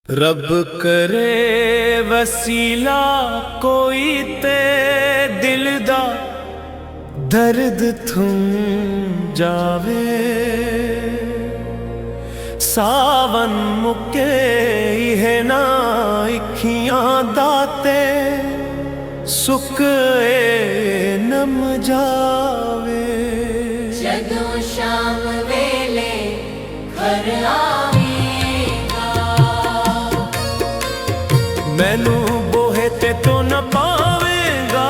رب کرے وسیلہ کوئی تے دل دا درد تھم جاوے، ساون مکے یہ نہ اکھیاں داتے سکے نم جاوے۔ جدوں شام ویلے گھر آویں گا، مینو بوہے تے تو نہ پاویں گا،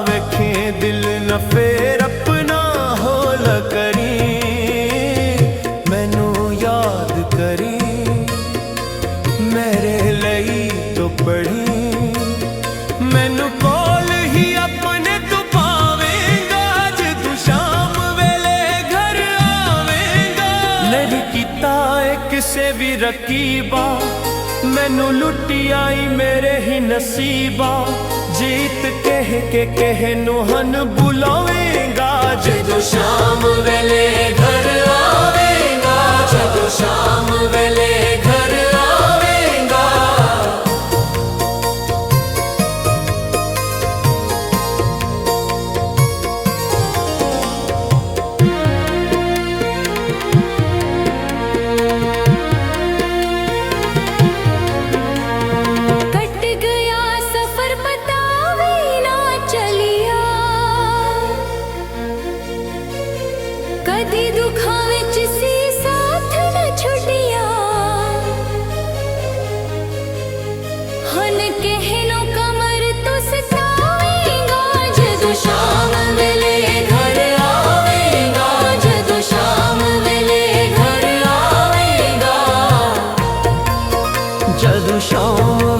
ویکھیں دل نہ پھر اپنا ہول کری، مینو یاد کری میرے لئی تو پڑھی، مینو کول ہی اپنے تو پاویں گا، جدوں شام ویلے گھر آویں گا۔ نہیں کیتا ہے کسے بھی رقیبہ، مینو لٹی آئی میرے ہی نصیبہ، جیت کہہ نو ہن بلاویں گا، جدوں شام ویلے گھر آویں گا، جدوں شام ویلے گھر آویں گا۔ کٹ گیا سفر پتا بھی نہ چلیا، کدی دکھاں وچ سی ساتھ نہ چھٹیا، ہن کہنو کمر تو ستاویں گا، جدوں شام ویلے گھر آویں گا، جدوں شام ویلے گھر آویں گا۔ جدوں شام